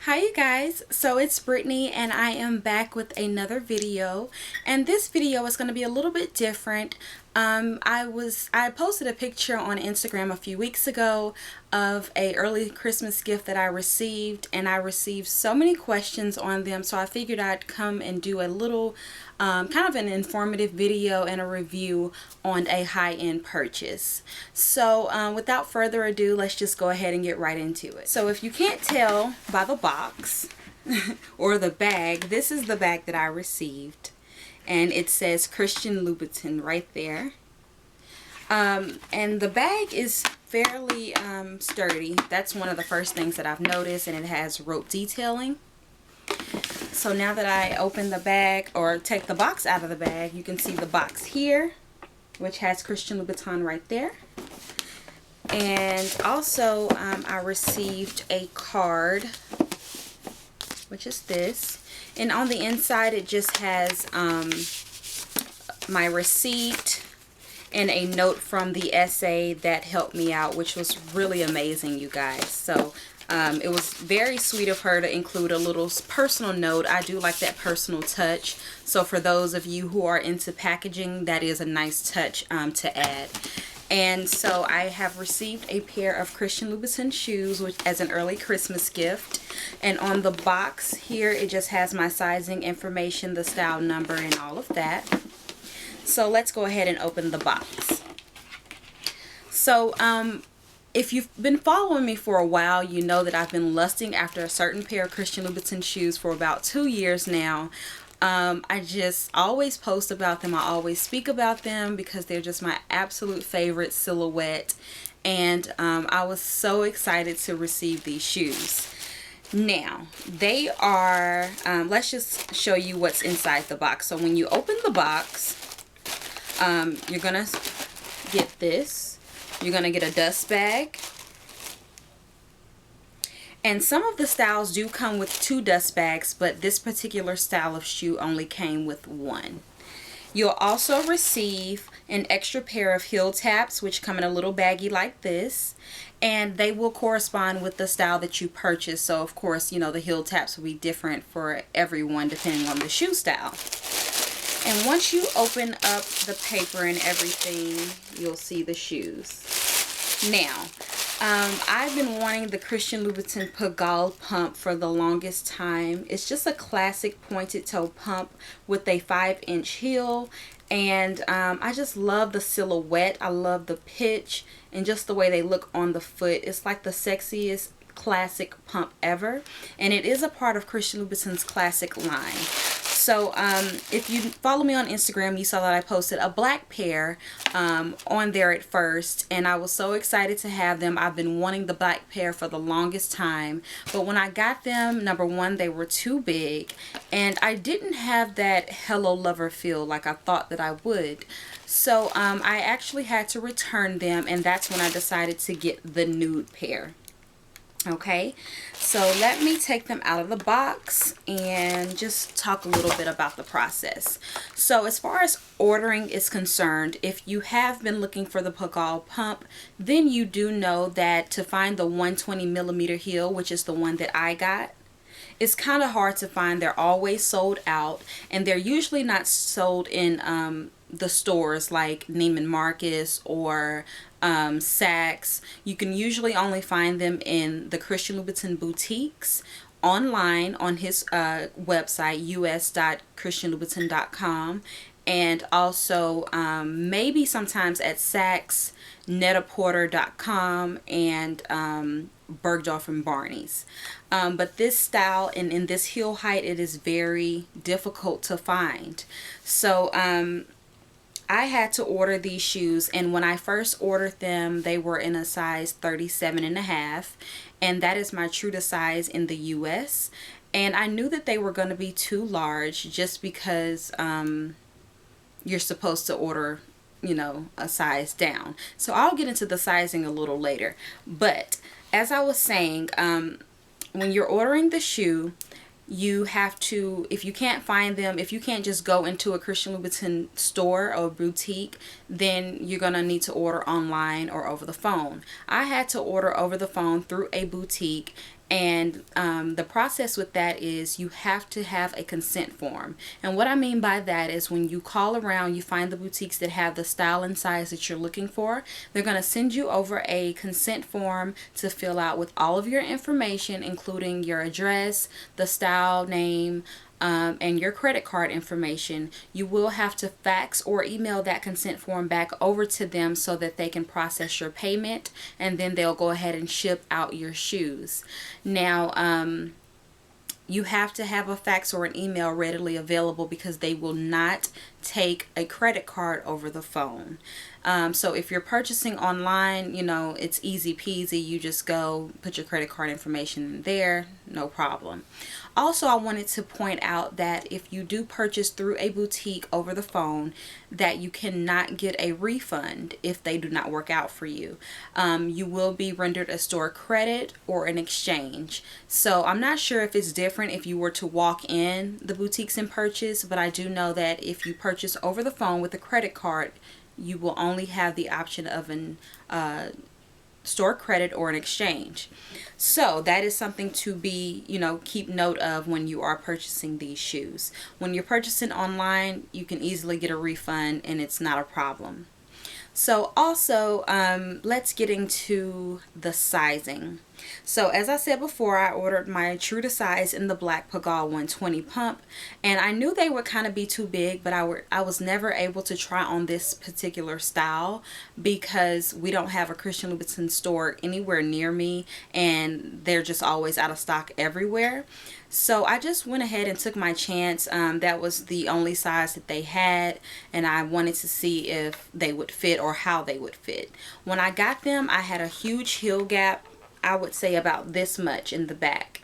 Hi you guys, so it's Brittany and I am back with another video, and this video is going to be a little bit different. I posted a picture on Instagram a few weeks ago of a early Christmas gift that I received, and I received so many questions on them, so I figured I'd come and do a little kind of an informative video and a review on a high-end purchase. So without further ado, let's just go ahead and get right into it. So if you can't tell by the box or the bag, this is the bag that I received, and it says Christian Louboutin right there. And the bag is fairly sturdy. That's one of the first things that I've noticed, and it has rope detailing. So now that I open the bag, or take the box out of the bag, you can see the box here, which has Christian Louboutin right there. And also I received a card, which is this, and on the inside it just has my receipt and a note from the essay that helped me out, which was really amazing, you guys. So it was very sweet of her to include a little personal note. I do like that personal touch. So for those of you who are into packaging, that is a nice touch to add. And so I have received a pair of Christian Louboutin shoes as an early Christmas gift. And on the box here, it just has my sizing information, the style number, and all of that. So let's go ahead and open the box. So if you've been following me for a while, you know that I've been lusting after a certain pair of Christian Louboutin shoes for about 2 years now. I just always post about them. I always speak about them because they're just my absolute favorite silhouette. And I was so excited to receive these shoes. Now, they are, let's just show you what's inside the box. So when you open the box, you're going to get this. You're going to get a dust bag. And some of the styles do come with 2 dust bags, but this particular style of shoe only came with 1. You'll also receive an extra pair of heel taps, which come in a little baggie like this, and they will correspond with the style that you purchase. So of course, you know, the heel taps will be different for everyone depending on the shoe style. And once you open up the paper and everything, you'll see the shoes. Now, I've been wanting the Christian Louboutin Pigalle pump for the longest time. It's just a classic pointed toe pump with a 5-inch heel. And I just love the silhouette. I love the pitch and just the way they look on the foot. It's like the sexiest classic pump ever. And it is a part of Christian Louboutin's classic line. So if you follow me on Instagram, you saw that I posted a black pair on there at first, and I was so excited to have them. I've been wanting the black pair for the longest time, but when I got them, number one, they were too big, and I didn't have that Hello Lover feel like I thought that I would. So I actually had to return them, and that's when I decided to get the nude pair. Okay, so let me take them out of the box and just talk a little bit about the process. So as far as ordering is concerned, if you have been looking for the Pigalle pump, then you do know that to find the 120mm heel, which is the one that I got, it's kind of hard to find. They're always sold out, and they're usually not sold in the stores like Neiman Marcus or Saks. You can usually only find them in the Christian Louboutin boutiques, online on his website, us.christianlouboutin.com, and also maybe sometimes at Saks, netaporter.com, and Bergdorf and Barney's. But this style and in this heel height, it is very difficult to find. So I had to order these shoes, and when I first ordered them, they were in a size 37.5, and that is my true to size in the US. And I knew that they were going to be too large just because you're supposed to order, you know, a size down. So I'll get into the sizing a little later. But as I was saying, when you're ordering the shoe, you have to, if you can't find them, if you can't just go into a Christian Louboutin store or boutique, then you're going to need to order online or over the phone. I had to order over the phone through a boutique, And the process with that is you have to have a consent form. And what I mean by that is when you call around, you find the boutiques that have the style and size that you're looking for, they're going to send you over a consent form to fill out with all of your information, including your address, the style name, and your credit card information. You will have to fax or email that consent form back over to them so that they can process your payment, and then they'll go ahead and ship out your shoes. Now, you have to have a fax or an email readily available because they will not take a credit card over the phone. So if you're purchasing online, you know, it's easy peasy. You just go put your credit card information in there, no problem. Also, I wanted to point out that if you do purchase through a boutique over the phone, that you cannot get a refund if they do not work out for you. You will be rendered a store credit or an exchange. So I'm not sure if it's different if you were to walk in the boutiques and purchase, but I do know that if you purchase over the phone with a credit card, you will only have the option of an store credit or an exchange. So that is something to be, you know, keep note of when you are purchasing these shoes. When you're purchasing online, you can easily get a refund and it's not a problem. So also, let's get into the sizing. So as I said before, I ordered my true to size in the black Pigalle 120 pump, and I knew they would kind of be too big, but I was never able to try on this particular style because we don't have a Christian Louboutin store anywhere near me, and they're just always out of stock everywhere. So I just went ahead and took my chance. That was the only size that they had, and I wanted to see if they would fit or how they would fit. When I got them, I had a huge heel gap, I would say about this much in the back.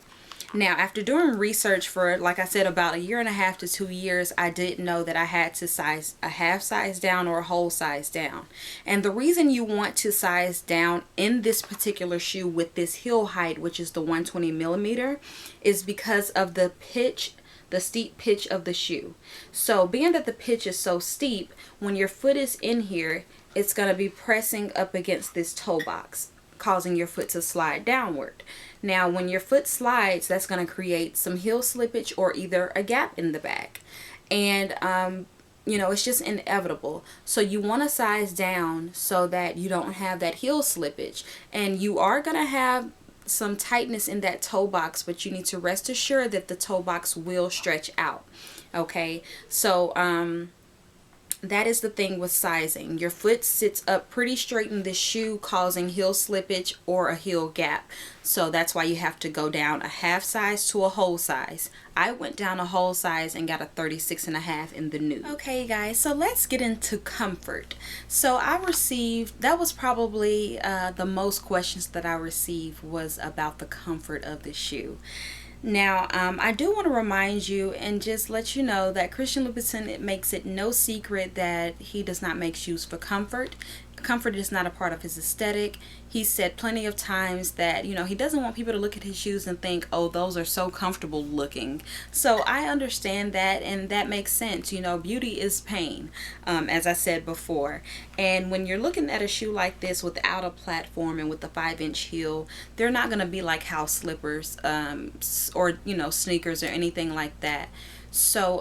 Now, after doing research for, like I said, about 1.5 to 2 years, I did know that I had to size a half size down or a whole size down. And the reason you want to size down in this particular shoe with this heel height, which is the 120 millimeter, is because of the pitch, the steep pitch of the shoe. So being that the pitch is so steep, when your foot is in here, it's going to be pressing up against this toe box, causing your foot to slide downward. Now, when your foot slides, that's going to create some heel slippage or either a gap in the back. And, you know, it's just inevitable. So you want to size down so that you don't have that heel slippage. And you are going to have some tightness in that toe box, but you need to rest assured that the toe box will stretch out. Okay, so that is the thing with sizing. Your foot sits up pretty straight in this shoe, causing heel slippage or a heel gap. So that's why you have to go down a half size to a whole size. I went down a whole size and got a 36.5 in the Nude. Okay guys, so let's get into comfort. So I received, that was probably the most questions that I received was about the comfort of the shoe. Now, I do want to remind you and just let you know that Christian Louboutin, it makes it no secret that he does not make shoes for comfort. Comfort is not a part of his aesthetic. He said plenty of times that, you know, he doesn't want people to look at his shoes and think, oh, those are so comfortable looking. So I understand that, and that makes sense. You know, beauty is pain, as I said before. And when you're looking at a shoe like this without a platform and with a 5-inch heel, they're not going to be like house slippers or, you know, sneakers or anything like that. So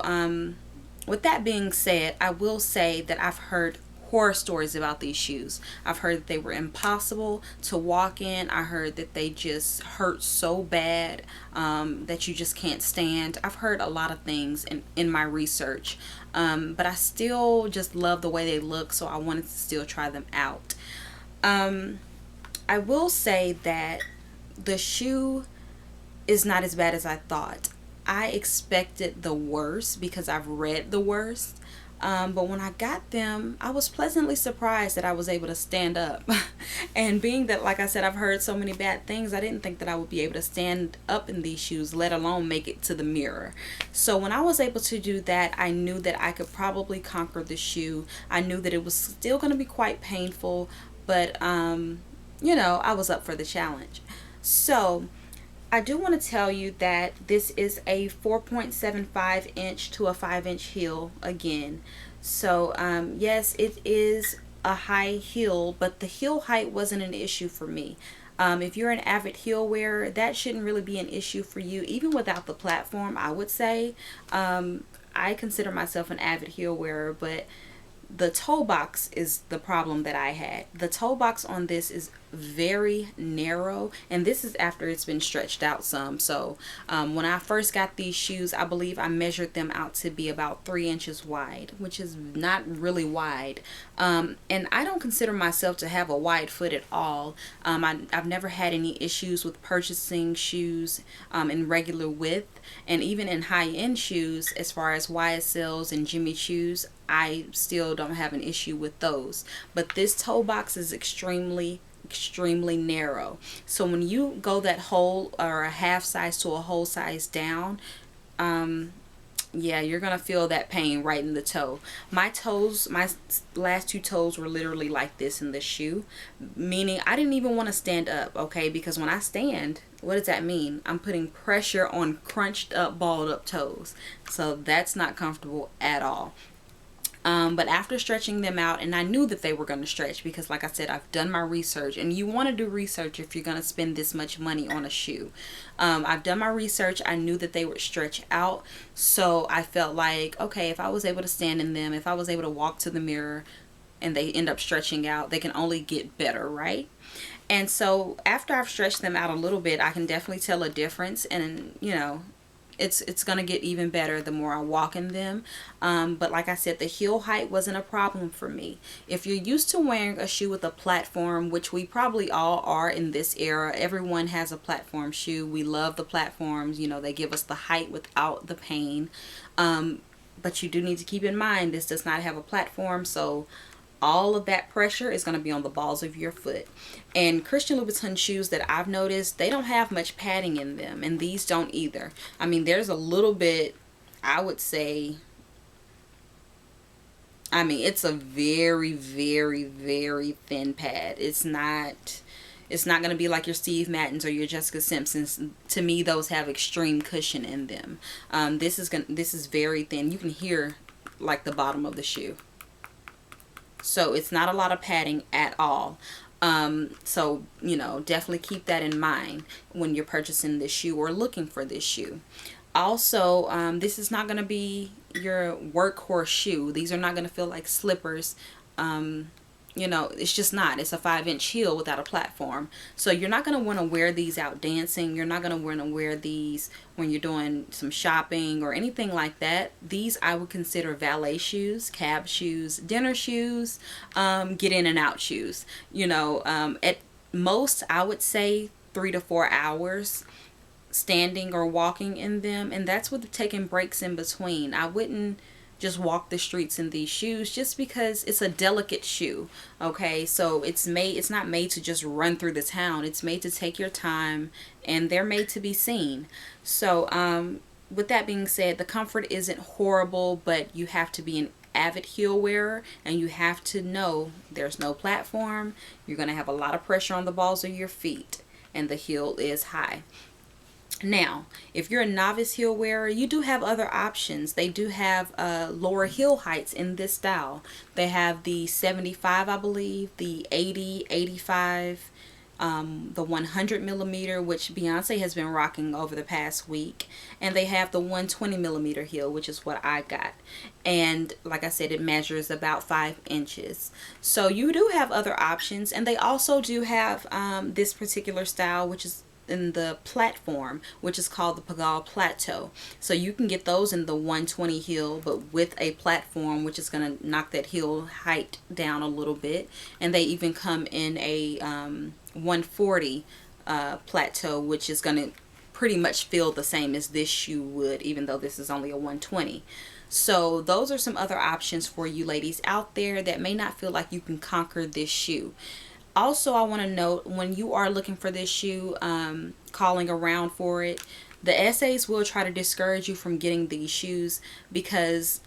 with that being said, I will say that I've heard horror stories about these shoes. I've heard that they were impossible to walk in. I heard that they just hurt so bad that you just can't stand. I've heard a lot of things in my research, but I still just love the way they look, so I wanted to still try them out. I will say that the shoe is not as bad as I thought. I expected the worst because I've read the worst. But when I got them, I was pleasantly surprised that I was able to stand up. And being that, like I said, I've heard so many bad things, I didn't think that I would be able to stand up in these shoes, let alone make it to the mirror. So when I was able to do that, I knew that I could probably conquer the shoe. I knew that it was still going to be quite painful, but, you know, I was up for the challenge. So I do want to tell you that this is a 4.75 inch to a 5-inch heel again. So yes, it is a high heel, but the heel height wasn't an issue for me. If you're an avid heel wearer, that shouldn't really be an issue for you, even without the platform, I would say. I consider myself an avid heel wearer, but the toe box is the problem that I had. The toe box on this is very narrow, and this is after it's been stretched out some. So when I first got these shoes, I believe I measured them out to be about 3 inches wide, which is not really wide. And I don't consider myself to have a wide foot at all. I've never had any issues with purchasing shoes in regular width, and even in high-end shoes, as far as YSLs and Jimmy Choos, I still don't have an issue with those. But this toe box is extremely narrow. So when you go that whole or a half size to a whole size down, yeah, you're gonna feel that pain right in the toe. My toes, my last 2 toes were literally like this in the shoe, meaning I didn't even want to stand up, okay? Because when I stand, what does that mean? I'm putting pressure on crunched up, balled up toes. So that's not comfortable at all. But after stretching them out, and I knew that they were going to stretch because, like I said, I've done my research, and you want to do research if you're going to spend this much money on a shoe. I've done my research. I knew that they would stretch out, so I felt like, okay, if I was able to stand in them, if I was able to walk to the mirror and they end up stretching out, they can only get better, right? And so after I've stretched them out a little bit, I can definitely tell a difference, and you know, it's gonna get even better the more I walk in them. But like I said, the heel height wasn't a problem for me. If you're used to wearing a shoe with a platform, which we probably all are in this era, everyone has a platform shoe. We love the platforms, you know, they give us the height without the pain. But you do need to keep in mind this does not have a platform, so all of that pressure is going to be on the balls of your foot. And Christian Louboutin shoes that I've noticed, they don't have much padding in them, and these don't either. I mean, there's a little bit, I would say, I mean, it's a very thin pad. It's not going to be like your Steve Maddens or your Jessica Simpsons. To me, those have extreme cushion in them. This is very thin. You can hear like the bottom of the shoe. So it's not a lot of padding at all. So, you know, definitely keep that in mind when you're purchasing this shoe or looking for this shoe. Also, this is not going to be your workhorse shoe. These are not going to feel like slippers. You know, it's just not. It's a 5-inch heel without a platform. So you're not going to want to wear these out dancing. You're not going to want to wear these when you're doing some shopping or anything like that. These I would consider valet shoes, cab shoes, dinner shoes, get in and out shoes. You know, at most I would say 3 to 4 hours standing or walking in them. And that's with taking breaks in between. I wouldn't just walk the streets in these shoes just because it's a delicate shoe. Okay, so it's not made to just run through the town. It's made to take your time, and they're made to be seen. So with that being said, the comfort isn't horrible, but you have to be an avid heel wearer, and you have to know there's no platform. You're going to have a lot of pressure on the balls of your feet, and the heel is high. Now, if you're a novice heel wearer, you do have other options. They do have lower heel heights in this style. They have the 75, I believe, the 80, 85, the 100 millimeter, which Beyonce has been rocking over the past week. And they have the 120 millimeter heel, which is what I got. And like I said, it measures about 5 inches. So you do have other options. And they also do have this particular style, which is in the platform, which is called the Pigalle Plateau. So you can get those in the 120 heel, but with a platform, which is going to knock that heel height down a little bit. And they even come in a 140 plateau, which is going to pretty much feel the same as this shoe would, even though this is only a 120. So those are some other options for you ladies out there that may not feel like you can conquer this shoe. Also, I want to note, when you are looking for this shoe, calling around for it, the essays will try to discourage you from getting these shoes because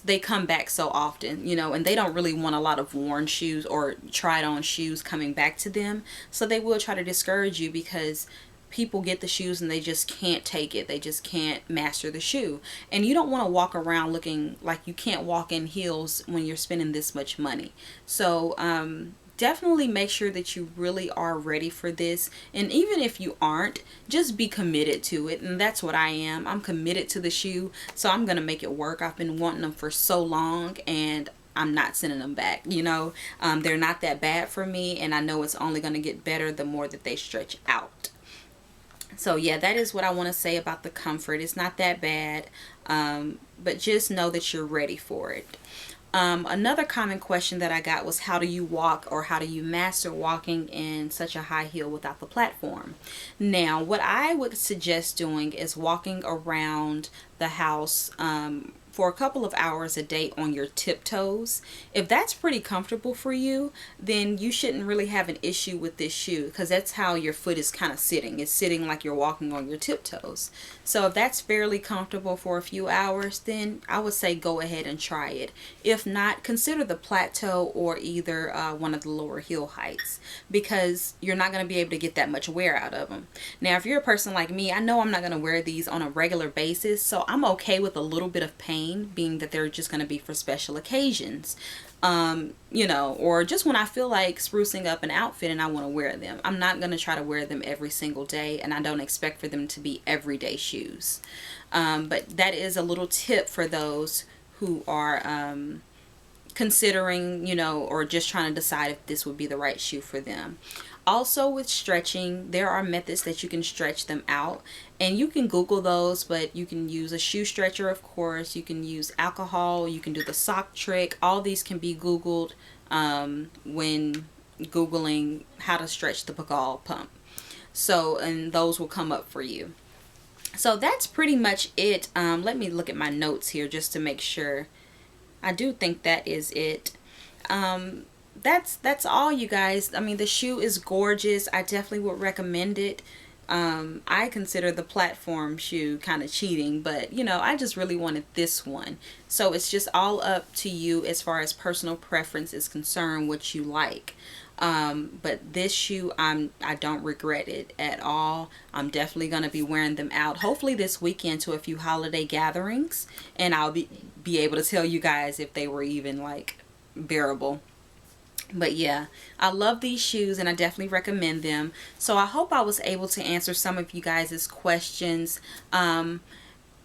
they come back so often, you know, and they don't really want a lot of worn shoes or tried on shoes coming back to them. So they will try to discourage you because people get the shoes and they just can't take it. They just can't master the shoe. And you don't want to walk around looking like you can't walk in heels when you're spending this much money. So, definitely make sure that you really are ready for this. And even if you aren't, just be committed to it. And that's what I am. I'm committed to the shoe, so I'm gonna make it work. I've been wanting them for so long, and I'm not sending them back. You know, they're not that bad for me, and I know it's only going to get better the more that they stretch out. So yeah, that is what I want to say about the comfort. It's not that bad, but just know that you're ready for it. Another common question that I got was, how do you walk, or how do you master walking in such a high heel without the platform? Now, what I would suggest doing is walking around the house for a couple of hours a day on your tiptoes. If that's pretty comfortable for you, then you shouldn't really have an issue with this shoe, because that's how your foot is kind of sitting. It's sitting like you're walking on your tiptoes. So if that's fairly comfortable for a few hours, then I would say go ahead and try it. If not, consider the plateau or either one of the lower heel heights, because you're not going to be able to get that much wear out of them. Now, if you're a person like me, I know I'm not going to wear these on a regular basis, so I'm okay with a little bit of pain, being that they're just going to be for special occasions, you know, or just when I feel like sprucing up an outfit and I want to wear them. I'm not going to try to wear them every single day, and I don't expect for them to be everyday shoes. But that is a little tip for those who are considering, you know, or just trying to decide if this would be the right shoe for them. Also, with stretching, there are methods that you can stretch them out, and you can Google those, but you can use a shoe stretcher, of course. You can use alcohol, you can do the sock trick. All these can be Googled when Googling how to stretch the Pigalle pump. So, and those will come up for you. So that's pretty much it. Let me look at my notes here just to make sure. I do think that is it. That's all, you guys. I mean, the shoe is gorgeous. I definitely would recommend it. I consider the platform shoe kind of cheating, but you know, I just really wanted this one. So it's just all up to you as far as personal preference is concerned, what you like. But this shoe, I don't regret it at all. I'm definitely going to be wearing them out, hopefully this weekend, to a few holiday gatherings, and I'll be able to tell you guys if they were even like bearable. But yeah, I love these shoes and I definitely recommend them. So I hope I was able to answer some of you guys' questions.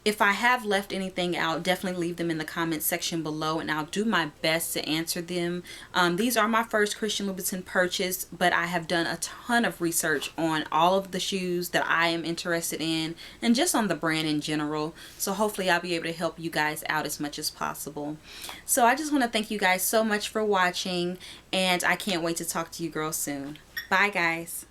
If I have left anything out, definitely leave them in the comments section below, and I'll do my best to answer them. These are my first Christian Louboutin purchase, but I have done a ton of research on all of the shoes that I am interested in, and just on the brand in general. So hopefully I'll be able to help you guys out as much as possible. So I just want to thank you guys so much for watching, and I can't wait to talk to you girls soon. Bye, guys.